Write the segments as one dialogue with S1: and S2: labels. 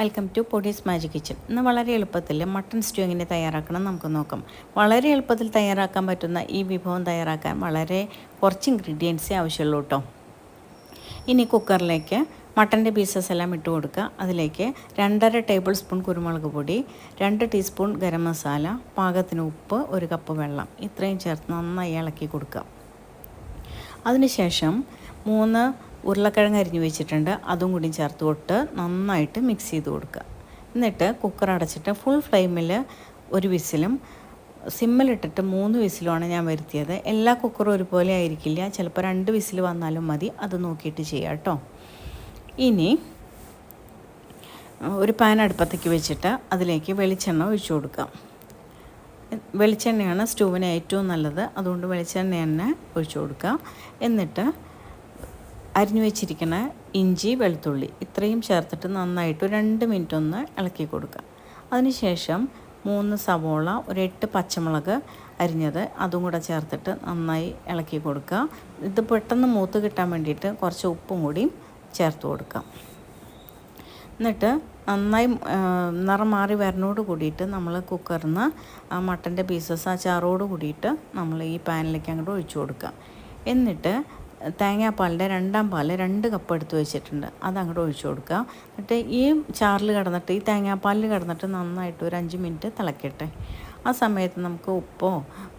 S1: Welcome to Podi's magic kitchen. ഇന്ന് വളരെ എളുപ്പത്തിൽ മട്ടൺ സ്റ്റൂ എങ്ങനെ തയ്യാറാക്കണം നമുക്ക് നോക്കാം. വളരെ എളുപ്പത്തിൽ തയ്യാറാക്കാൻ പറ്റുന്ന ഈ വിഭവം തയ്യാറാക്കാൻ വളരെ കുറച്ച് ഇൻഗ്രീഡിയൻസേ ആവശ്യമുള്ളൂ കേട്ടോ. ഇനി കുക്കറിലേക്ക് മട്ടൻ്റെ പീസസ് എല്ലാം ഇട്ട് കൊടുക്കുക. അതിലേക്ക് 2.5 ടേബിൾ സ്പൂൺ കുരുമുളക് പൊടി, 2 ടീസ്പൂൺ ഗരം മസാല, പാകത്തിന് ഉപ്പ്, 1 കപ്പ് വെള്ളം ഇത്രയും ചേർത്ത് നന്നായി ഇളക്കി കൊടുക്കുക. അതിനുശേഷം 3 ഉരുളക്കിഴങ്ങ് അരിഞ്ഞ് വെച്ചിട്ടുണ്ട്, അതും കൂടി ചേർത്ത് കൊടുത്ത് നന്നായിട്ട് മിക്സ് ചെയ്ത് കൊടുക്കുക. എന്നിട്ട് കുക്കർ അടച്ചിട്ട് ഫുൾ ഫ്ലെയിമിൽ 1 വിസിലും സിമ്മിലിട്ടിട്ട് 3 വിസിലുമാണ് ഞാൻ വരുത്തിയത്. എല്ലാ കുക്കറും ഒരുപോലെ ആയിരിക്കില്ല, ചിലപ്പോൾ 2 വിസിൽ വന്നാലും മതി, അത് നോക്കിയിട്ട് ചെയ്യാം കേട്ടോ. ഇനി ഒരു പാൻ അടുപ്പത്തേക്ക് വെച്ചിട്ട് അതിലേക്ക് വെളിച്ചെണ്ണ ഒഴിച്ചു കൊടുക്കാം. വെളിച്ചെണ്ണയാണ് സ്റ്റൂവിന് ഏറ്റവും നല്ലത്, അതുകൊണ്ട് വെളിച്ചെണ്ണ തന്നെ ഒഴിച്ചു കൊടുക്കുക. എന്നിട്ട് അരിഞ്ഞു വെച്ചിരിക്കുന്ന ഇഞ്ചി, വെളുത്തുള്ളി ഇത്രയും ചേർത്തിട്ട് നന്നായിട്ട് 2 മിനിറ്റ് ഒന്ന് ഇളക്കി കൊടുക്കുക. അതിനുശേഷം 3 സവോള, 8 പച്ചമുളക് അരിഞ്ഞത് അതും കൂടെ ചേർത്തിട്ട് നന്നായി ഇളക്കി കൊടുക്കുക. ഇത് പെട്ടെന്ന് മൂത്ത് കിട്ടാൻ വേണ്ടിയിട്ട് കുറച്ച് ഉപ്പും കൂടി ചേർത്ത് കൊടുക്കാം. എന്നിട്ട് നന്നായി നിറം മാറി വരണോട് കൂടിയിട്ട് നമ്മൾ കുക്കറിൽ നിന്ന് ആ മട്ടൻ്റെ പീസസ് ആ ചാറോട് കൂടിയിട്ട് നമ്മൾ ഈ പാനിലേക്ക് അങ്ങോട്ട് ഒഴിച്ചു കൊടുക്കുക. എന്നിട്ട് തേങ്ങാപ്പാലിൻ്റെ 2 പാൽ 2 കപ്പ് എടുത്ത് വെച്ചിട്ടുണ്ട്, അതങ്ങോട്ട് ഒഴിച്ചു കൊടുക്കുക. എന്നിട്ട് ഈ ചാറിൽ കിടന്നിട്ട് ഈ തേങ്ങാപ്പാലിൽ കിടന്നിട്ട് നന്നായിട്ട് ഒരു 5 മിനിറ്റ് തിളക്കട്ടെ. ആ സമയത്ത് നമുക്ക് ഉപ്പോ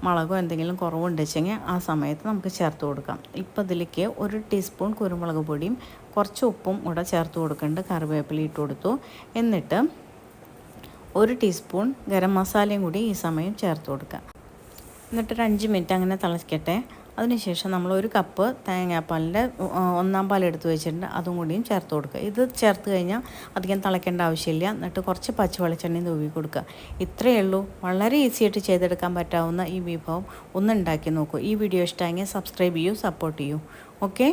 S1: മുളകോ എന്തെങ്കിലും കുറവുണ്ടെച്ചെങ്കിൽ ആ സമയത്ത് നമുക്ക് ചേർത്ത് കൊടുക്കാം. ഇപ്പോൾ ഇതിലേക്ക് 1 ടീസ്പൂൺ കുരുമുളക് പൊടിയും കുറച്ച് ഉപ്പും കൂടെ ചേർത്ത് കൊടുക്കുന്നുണ്ട്. കറിവേപ്പില ഇട്ട് കൊടുത്തു. എന്നിട്ട് 1 ടീസ്പൂൺ ഗരം മസാലയും കൂടി ഈ സമയം ചേർത്ത് കൊടുക്കുക. എന്നിട്ടൊരു 5 മിനിറ്റ് അങ്ങനെ തിളക്കട്ടെ. അതിനുശേഷം നമ്മൾ 1 കപ്പ് തേങ്ങാപ്പാലിൻ്റെ 1 പാൽ എടുത്ത് വെച്ചിട്ടുണ്ട്, അതും കൂടിയും ചേർത്ത് കൊടുക്കുക. ഇത് ചേർത്ത് കഴിഞ്ഞാൽ അധികം തിളയ്ക്കേണ്ട ആവശ്യമില്ല. എന്നിട്ട് കുറച്ച് പച്ച വെളിച്ചെണ്ണയും തൂവി കൊടുക്കുക. ഇത്രയേ ഉള്ളൂ. വളരെ ഈസിയായിട്ട് ചെയ്തെടുക്കാൻ പറ്റാവുന്ന ഈ വിഭവം ഒന്ന് ഉണ്ടാക്കി നോക്കൂ. ഈ വീഡിയോ ഇഷ്ടമായെങ്കിൽ സബ്സ്ക്രൈബ് ചെയ്യൂ, സപ്പോർട്ട് ചെയ്യൂ. ഓക്കെ.